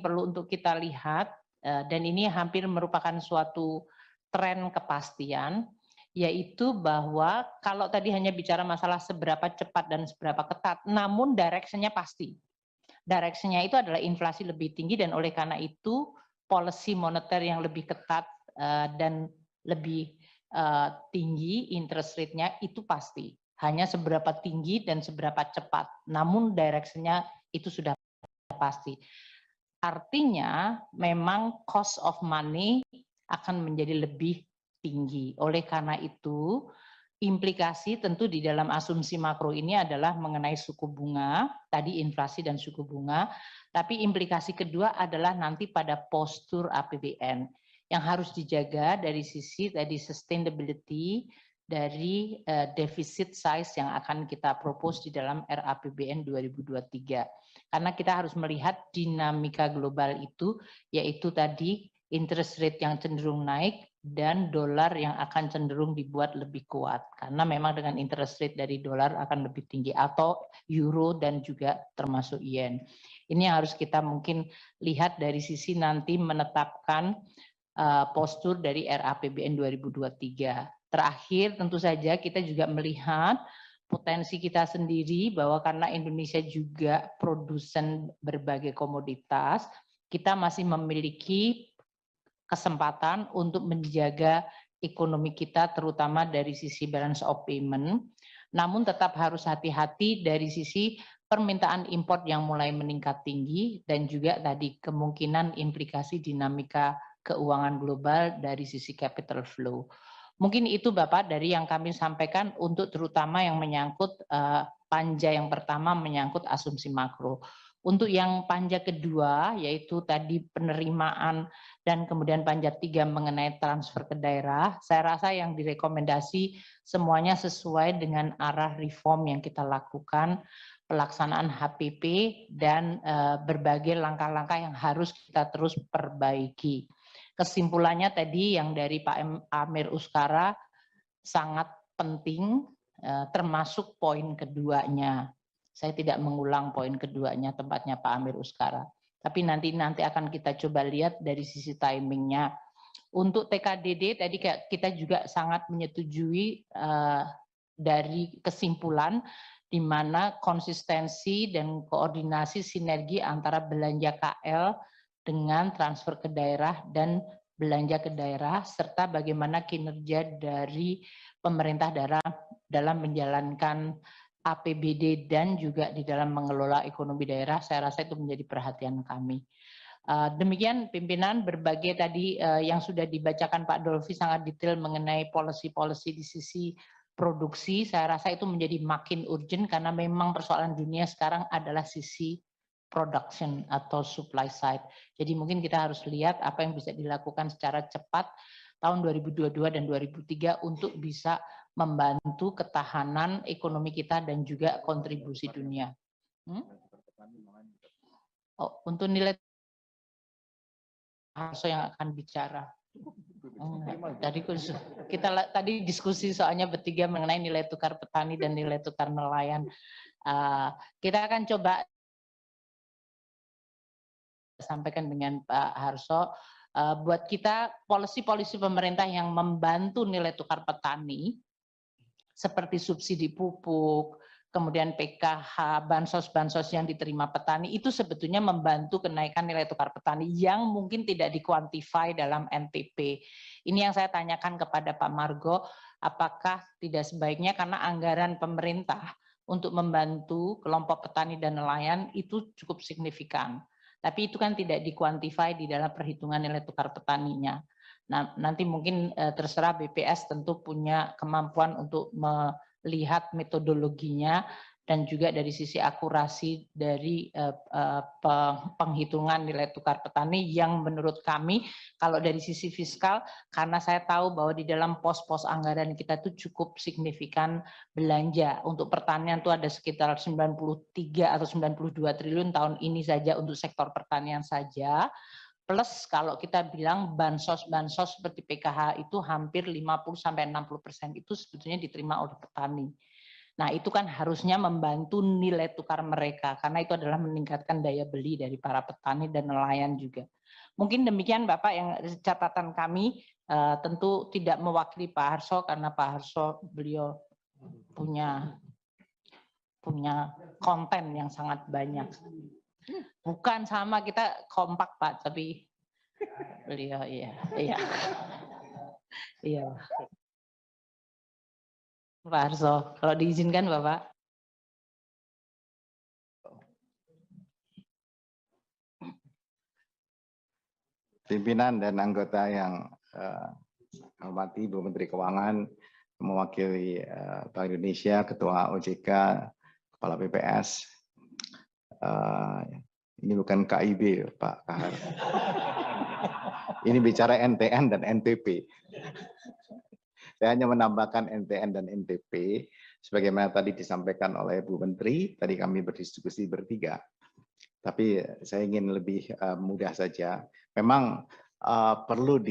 perlu untuk kita lihat dan ini hampir merupakan suatu tren kepastian, yaitu bahwa kalau tadi hanya bicara masalah seberapa cepat dan seberapa ketat, namun direction-nya pasti. Direction-nya itu adalah inflasi lebih tinggi dan oleh karena itu policy moneter yang lebih ketat dan lebih tinggi interest rate-nya itu pasti. Hanya seberapa tinggi dan seberapa cepat. Namun direction-nya itu sudah pasti. Artinya memang cost of money akan menjadi lebih tinggi. Oleh karena itu, implikasi tentu di dalam asumsi makro ini adalah mengenai suku bunga, tadi inflasi dan suku bunga, tapi implikasi kedua adalah nanti pada postur APBN yang harus dijaga dari sisi tadi sustainability dari deficit size yang akan kita propose di dalam RAPBN 2023. Karena kita harus melihat dinamika global itu, yaitu tadi interest rate yang cenderung naik dan dolar yang akan cenderung dibuat lebih kuat. Karena memang dengan interest rate dari dolar akan lebih tinggi atau euro dan juga termasuk yen. Ini yang harus kita mungkin lihat dari sisi nanti menetapkan postur dari RAPBN 2023. Terakhir tentu saja kita juga melihat potensi kita sendiri bahwa karena Indonesia juga produsen berbagai komoditas, kita masih memiliki kesempatan untuk menjaga ekonomi kita terutama dari sisi balance of payment. Namun tetap harus hati-hati dari sisi permintaan import yang mulai meningkat tinggi dan juga tadi kemungkinan implikasi dinamika keuangan global dari sisi capital flow. Mungkin itu Bapak dari yang kami sampaikan untuk terutama yang menyangkut panja yang pertama menyangkut asumsi makro. Untuk yang panja kedua yaitu tadi penerimaan dan kemudian panja 3 mengenai transfer ke daerah, saya rasa yang direkomendasi semuanya sesuai dengan arah reform yang kita lakukan, pelaksanaan HPP dan berbagai langkah-langkah yang harus kita terus perbaiki. Kesimpulannya tadi yang dari Pak Amir Uskara sangat penting termasuk poin keduanya. Saya tidak mengulang poin keduanya tempatnya Pak Amir Uskara. Tapi nanti akan kita coba lihat dari sisi timingnya. Untuk TKDD tadi kita juga sangat menyetujui dari kesimpulan di mana konsistensi dan koordinasi sinergi antara belanja KL dengan transfer ke daerah dan belanja ke daerah serta bagaimana kinerja dari pemerintah daerah dalam menjalankan APBD dan juga di dalam mengelola ekonomi daerah, saya rasa itu menjadi perhatian kami. Demikian pimpinan berbagai tadi yang sudah dibacakan Pak Dolfi sangat detail mengenai policy-policy di sisi produksi, saya rasa itu menjadi makin urgent karena memang persoalan dunia sekarang adalah sisi production atau supply side. Jadi mungkin kita harus lihat apa yang bisa dilakukan secara cepat tahun 2022 dan 2003 untuk bisa membantu ketahanan ekonomi kita dan juga kontribusi dunia. Oh, untuk nilai Harso yang akan bicara. Tadi diskusi soalnya bertiga mengenai nilai tukar petani dan nilai tukar nelayan. Kita akan coba sampaikan dengan Pak Harso. Buat kita polisi pemerintah yang membantu nilai tukar petani seperti subsidi pupuk, kemudian PKH, bansos-bansos yang diterima petani itu sebetulnya membantu kenaikan nilai tukar petani yang mungkin tidak dikuantify dalam NTP. Ini yang saya tanyakan kepada Pak Margo, apakah tidak sebaiknya karena anggaran pemerintah untuk membantu kelompok petani dan nelayan itu cukup signifikan. Tapi itu kan tidak dikuantify di dalam perhitungan nilai tukar petaninya. Nah, nanti mungkin terserah BPS tentu punya kemampuan untuk melihat metodologinya dan juga dari sisi akurasi dari penghitungan nilai tukar petani yang menurut kami kalau dari sisi fiskal karena saya tahu bahwa di dalam pos-pos anggaran kita itu cukup signifikan belanja untuk pertanian itu ada sekitar 93 atau 92 triliun tahun ini saja untuk sektor pertanian saja. Plus kalau kita bilang bansos-bansos seperti PKH itu hampir 50-60% itu sebetulnya diterima oleh petani. Nah itu kan harusnya membantu nilai tukar mereka karena itu adalah meningkatkan daya beli dari para petani dan nelayan juga. Mungkin demikian Bapak yang catatan kami tentu tidak mewakili Pak Harso karena Pak Harso beliau punya konten yang sangat banyak. Bukan sama kita kompak Pak, tapi beliau iya. Pak Arso, kalau diizinkan Bapak. Pimpinan dan anggota yang hormati Bu Menteri Keuangan, mewakili Bank Indonesia, Ketua OJK, Kepala BPS. Ini bukan KIB, Pak Kahar. Ini bicara NTN dan NTP. Saya hanya menambahkan NTN dan NTP, sebagaimana tadi disampaikan oleh Bu Menteri, tadi kami berdiskusi bertiga. Tapi saya ingin lebih mudah saja. Memang perlu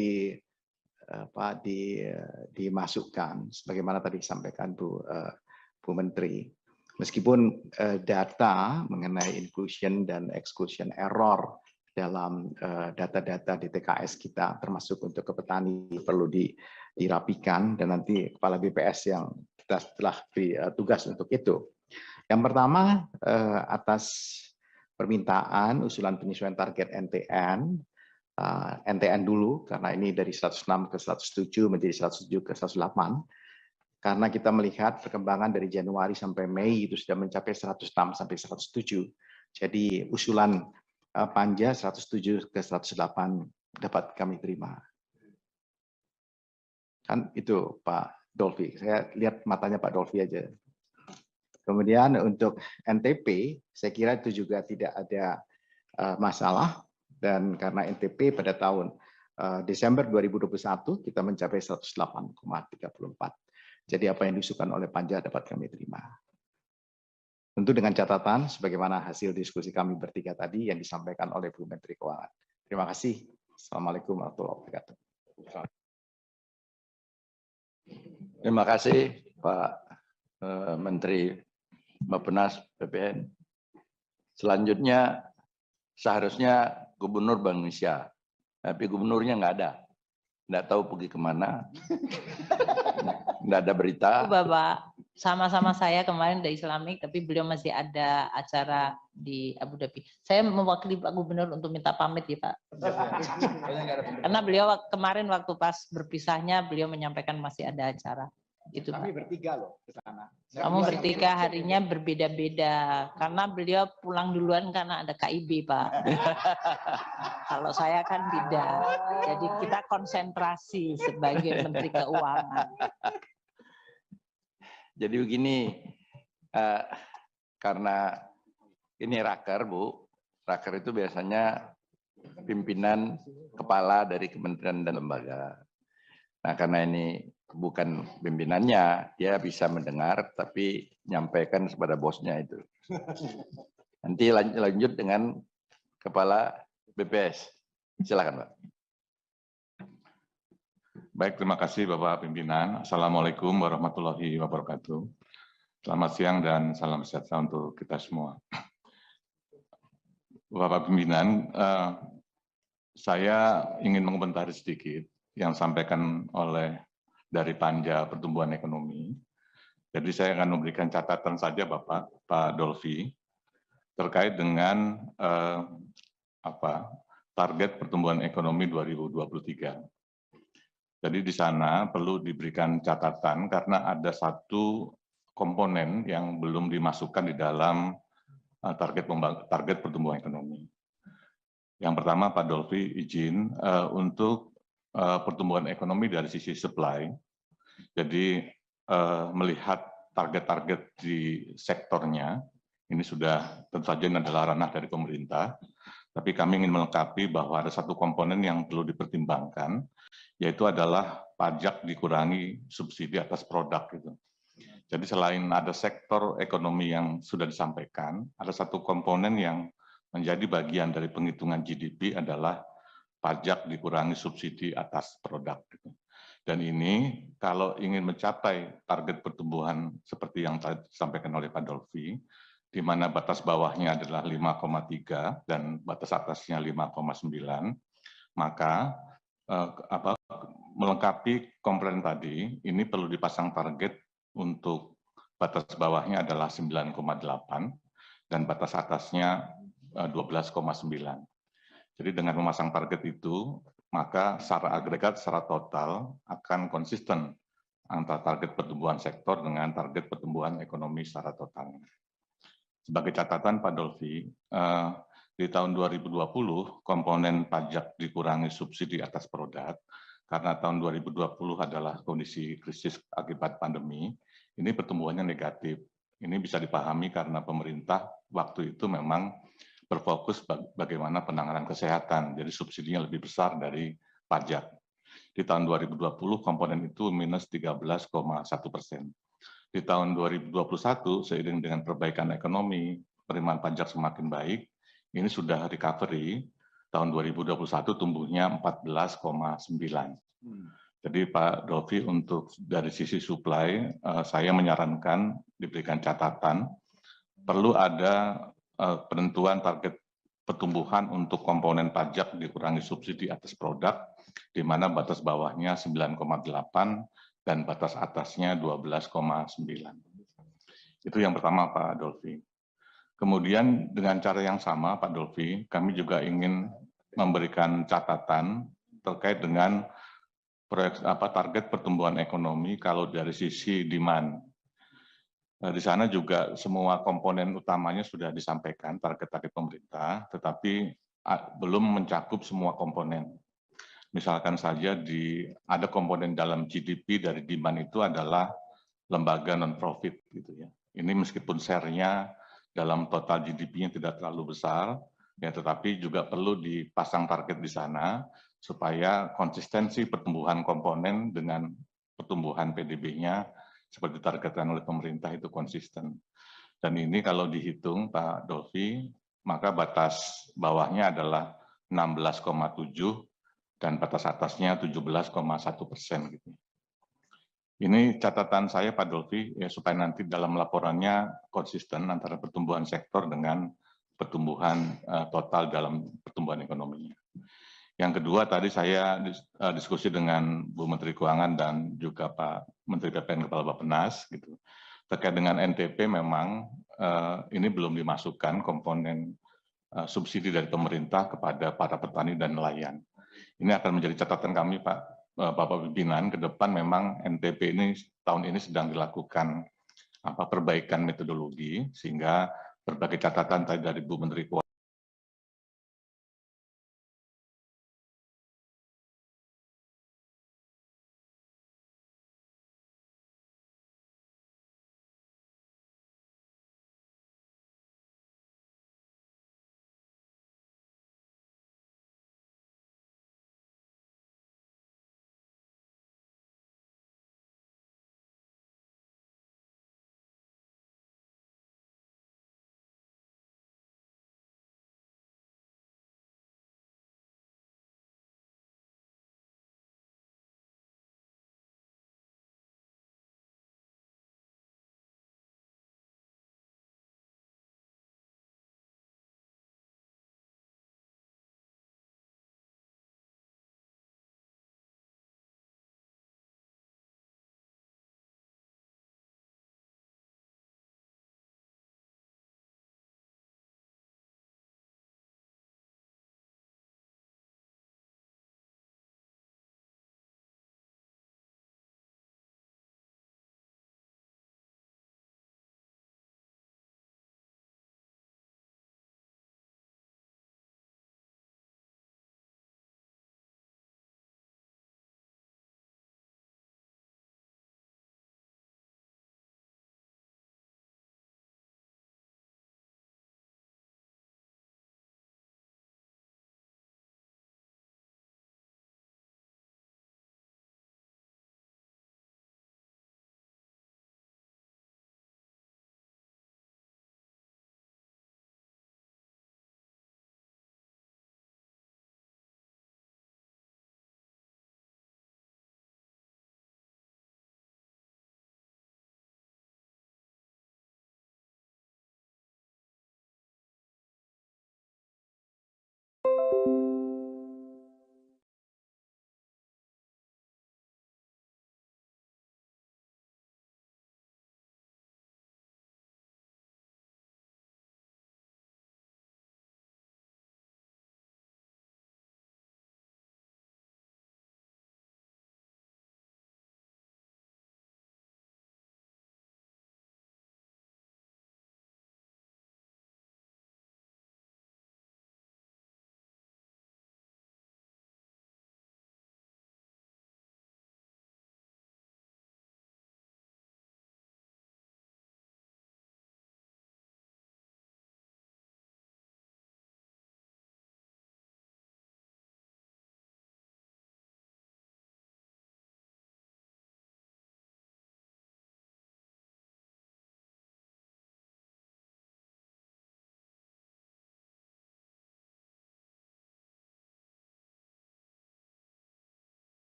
dimasukkan, sebagaimana tadi disampaikan Bu Menteri. Meskipun data mengenai inclusion dan exclusion error dalam data-data di TKS kita, termasuk untuk ke petani, perlu dirapikan, dan nanti Kepala BPS yang kita telah beri tugas untuk itu. Yang pertama, atas permintaan usulan penyesuaian target NTN, NTN dulu, karena ini dari 106 ke 107 menjadi 107 ke 108, karena kita melihat perkembangan dari Januari sampai Mei itu sudah mencapai 106 sampai 107. Jadi usulan panja 107 ke 108 dapat kami terima. Kan itu Pak Dolfi, saya lihat matanya Pak Dolfi aja. Kemudian untuk NTP, saya kira itu juga tidak ada masalah, dan karena NTP pada tahun Desember 2021 kita mencapai 108,34. Jadi apa yang diusulkan oleh panja dapat kami terima. Tentu dengan catatan sebagaimana hasil diskusi kami bertiga tadi yang disampaikan oleh Bu Menteri Keuangan. Terima kasih. Assalamualaikum warahmatullahi wabarakatuh. Terima kasih Pak Menteri Bappenas BPN. Selanjutnya seharusnya Gubernur Bank Indonesia, tapi gubernurnya nggak ada, nggak tahu pergi kemana, nggak ada berita. Bapak, sama-sama saya kemarin dari Islamik, tapi beliau masih ada acara di Abu Dhabi. Saya mewakili Pak Gubernur untuk minta pamit ya Pak. Karena beliau kemarin waktu pas berpisahnya, beliau menyampaikan masih ada acara. Itu Kami Pak. bertiga loh ke sana. Kamu bertiga harinya berbeda-beda, karena beliau pulang duluan karena ada KIB Pak. Kalau saya kan tidak, jadi kita konsentrasi sebagai Menteri Keuangan. Jadi begini, karena ini raker Bu, raker itu biasanya pimpinan kepala dari kementerian dan lembaga. Nah karena ini bukan pimpinannya, dia bisa mendengar tapi nyampaikan kepada bosnya itu. Nanti lanjut dengan Kepala BPS. Silakan Pak. Baik, terima kasih Bapak Pimpinan. Assalamualaikum warahmatullahi wabarakatuh. Selamat siang dan salam sejahtera untuk kita semua. Bapak Pimpinan, saya ingin mengomentari sedikit yang disampaikan oleh dari Panja Pertumbuhan Ekonomi. Jadi saya akan memberikan catatan saja Pak Dolfi terkait dengan target pertumbuhan ekonomi 2023. Jadi di sana perlu diberikan catatan karena ada satu komponen yang belum dimasukkan di dalam target pertumbuhan ekonomi. Yang pertama Pak Dolfi izin untuk pertumbuhan ekonomi dari sisi supply. Jadi melihat target-target di sektornya, ini sudah tentu saja adalah ranah dari pemerintah, tapi kami ingin melengkapi bahwa ada satu komponen yang perlu dipertimbangkan, yaitu adalah pajak dikurangi subsidi atas produk. Gitu. Jadi selain ada sektor ekonomi yang sudah disampaikan, ada satu komponen yang menjadi bagian dari penghitungan GDP adalah pajak dikurangi subsidi atas produk. Gitu. Dan ini kalau ingin mencapai target pertumbuhan seperti yang tadi disampaikan oleh Pak Dolfi, di mana batas bawahnya adalah 5,3 dan batas atasnya 5,9, maka melengkapi komponen tadi, ini perlu dipasang target untuk batas bawahnya adalah 9,8 dan batas atasnya 12,9. Jadi dengan memasang target itu, maka secara agregat, secara total akan konsisten antara target pertumbuhan sektor dengan target pertumbuhan ekonomi secara total. Sebagai catatan Pak Dolfi, di tahun 2020 komponen pajak dikurangi subsidi atas produk karena tahun 2020 adalah kondisi krisis akibat pandemi, ini pertumbuhannya negatif. Ini bisa dipahami karena pemerintah waktu itu memang berfokus bagaimana penanganan kesehatan, jadi subsidinya lebih besar dari pajak. Di tahun 2020 komponen itu minus 13,1%. Di tahun 2021, seiring dengan perbaikan ekonomi, penerimaan pajak semakin baik, ini sudah recovery, tahun 2021 tumbuhnya 14,9. Jadi Pak Dolfi, untuk dari sisi supply, saya menyarankan diberikan catatan, perlu ada penentuan target pertumbuhan untuk komponen pajak dikurangi subsidi atas produk, di mana batas bawahnya 9,8, dan batas atasnya 12,9. Itu yang pertama Pak Dolfi. Kemudian dengan cara yang sama Pak Dolfi, kami juga ingin memberikan catatan terkait dengan target pertumbuhan ekonomi kalau dari sisi demand. Di sana juga semua komponen utamanya sudah disampaikan target-target pemerintah, tetapi belum mencakup semua komponen. Misalkan saja ada komponen dalam GDP dari demand itu adalah lembaga non-profit gitu ya. Ini meskipun share-nya dalam total GDP-nya tidak terlalu besar, ya tetapi juga perlu dipasang target di sana supaya konsistensi pertumbuhan komponen dengan pertumbuhan PDB-nya seperti targetkan oleh pemerintah itu konsisten. Dan ini kalau dihitung Pak Dolfi, maka batas bawahnya adalah 16,7 dan batas atasnya 17,1%. Gitu. Ini catatan saya Pak Dolfi, ya, supaya nanti dalam laporannya konsisten antara pertumbuhan sektor dengan pertumbuhan total dalam pertumbuhan ekonominya. Yang kedua, tadi saya diskusi dengan Bu Menteri Keuangan dan juga Pak Menteri PPN Kepala Bappenas, gitu. Terkait dengan NTP memang ini belum dimasukkan komponen subsidi dari pemerintah kepada para petani dan nelayan. Ini akan menjadi catatan kami, Bapak Pimpinan, ke depan memang NTP ini tahun ini sedang dilakukan perbaikan metodologi, sehingga berbagai catatan tadi dari Bu Menteri Keuangan